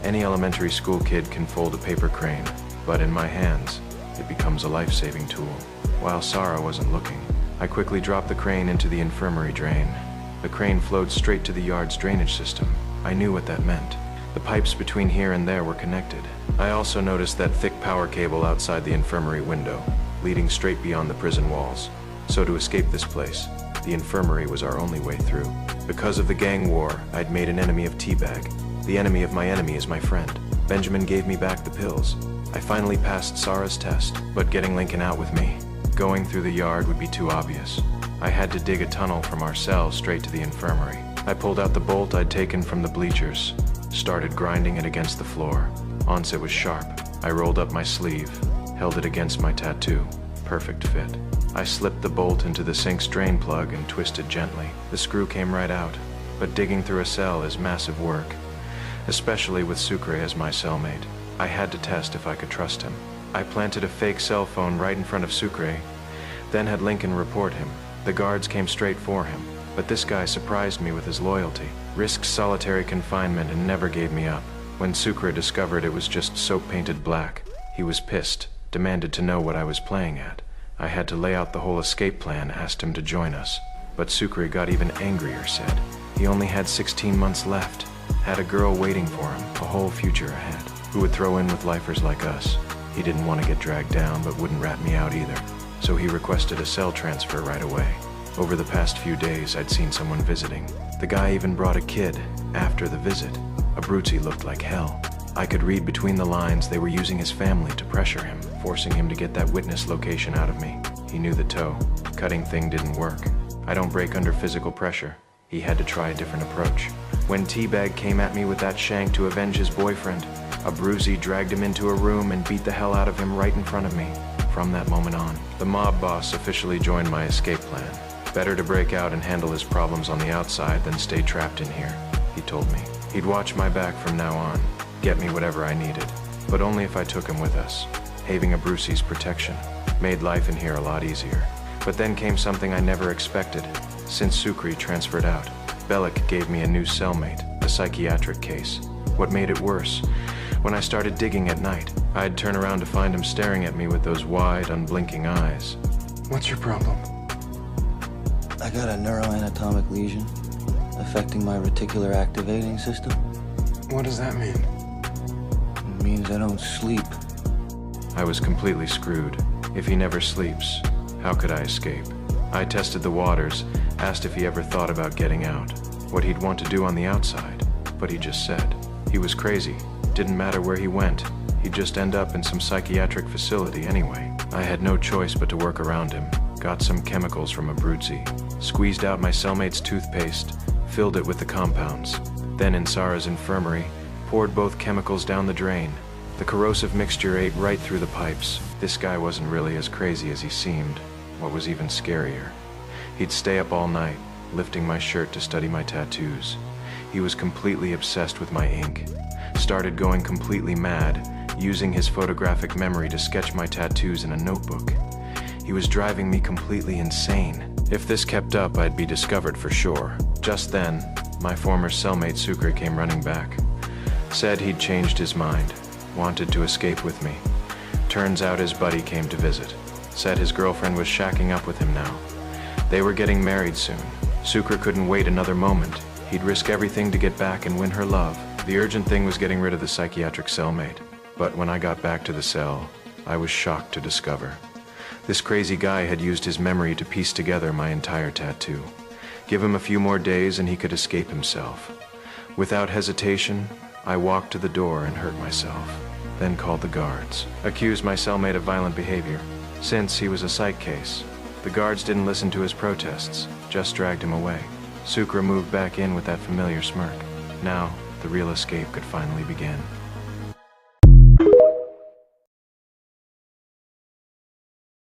Any elementary school kid can fold a paper crane, but in my hands, it becomes a life-saving tool. While Sarah wasn't looking, I quickly dropped the crane into the infirmary drain. The crane flowed straight to the yard's drainage system. I knew what that meant. The pipes between here and there were connected. I also noticed that thick power cable outside the infirmary window, leading straight beyond the prison walls. So to escape this place, the infirmary was our only way through. Because of the gang war, I'd made an enemy of T-Bag. The enemy of my enemy is my friend. Benjamin gave me back the pills. I finally passed Sarah's test, but getting Lincoln out with me, going through the yard would be too obvious. I had to dig a tunnel from our cell straight to the infirmary. I pulled out the bolt I'd taken from the bleachers, started grinding it against the floor. Once it was sharp, I rolled up my sleeve, held it against my tattoo. Perfect fit. I slipped the bolt into the sink's drain plug and twisted gently. The screw came right out, but digging through a cell is massive work, especially with Sucre as my cellmate. I had to test if I could trust him. I planted a fake cell phone right in front of Sucre, then had Lincoln report him. The guards came straight for him, but this guy surprised me with his loyalty, risked solitary confinement and never gave me up. When Sucre discovered it was just soap-painted black, he was pissed, demanded to know what I was playing at. I had to lay out the whole escape plan, asked him to join us. But Sucre got even angrier, said he only had 16 months left, had a girl waiting for him, a whole future ahead, who would throw in with lifers like us. He didn't want to get dragged down, but wouldn't rat me out either, so he requested a cell transfer right away. Over the past few days, I'd seen someone visiting. The guy even brought a kid after the visit. Abruzzi looked like hell. I could read between the lines they were using his family to pressure him, forcing him to get that witness location out of me. He knew the toe. Cutting thing didn't work. I don't break under physical pressure. He had to try a different approach. When T-Bag came at me with that shank to avenge his boyfriend, Abruzzi dragged him into a room and beat the hell out of him right in front of me. From that moment on, the mob boss officially joined my escape plan. Better to break out and handle his problems on the outside than stay trapped in here, he told me. He'd watch my back from now on, get me whatever I needed, but only if I took him with us. Having Abruzzi's protection made life in here a lot easier. But then came something I never expected. Since Sucre transferred out, Bellic gave me a new cellmate, a psychiatric case. What made it worse? When I started digging at night, I'd turn around to find him staring at me with those wide, unblinking eyes. What's your problem? I got a neuroanatomic lesion affecting my reticular activating system. What does that mean? It means I don't sleep. I was completely screwed. If he never sleeps, how could I escape? I tested the waters, asked if he ever thought about getting out, what he'd want to do on the outside, but he just said. He was crazy. Didn't matter where he went. He'd just end up in some psychiatric facility anyway. I had no choice but to work around him. Got some chemicals from Abruzzi, squeezed out my cellmate's toothpaste, filled it with the compounds. Then in Sarah's infirmary, poured both chemicals down the drain. The corrosive mixture ate right through the pipes. This guy wasn't really as crazy as he seemed. What was even scarier, he'd stay up all night, lifting my shirt to study my tattoos. He was completely obsessed with my ink. Started going completely mad, using his photographic memory to sketch my tattoos in a notebook. He was driving me completely insane. If this kept up, I'd be discovered for sure. Just then, my former cellmate Sucre came running back. Said he'd changed his mind, wanted to escape with me. Turns out his buddy came to visit. Said his girlfriend was shacking up with him now. They were getting married soon. Sucre couldn't wait another moment. He'd risk everything to get back and win her love. The urgent thing was getting rid of the psychiatric cellmate. But when I got back to the cell, I was shocked to discover this crazy guy had used his memory to piece together my entire tattoo. Give him a few more days and he could escape himself. Without hesitation, I walked to the door and hurt myself, then called the guards. Accused my cellmate of violent behavior. Since he was a psych case, the guards didn't listen to his protests, just dragged him away. Sucre moved back in with that familiar smirk. Now, the real escape could finally begin.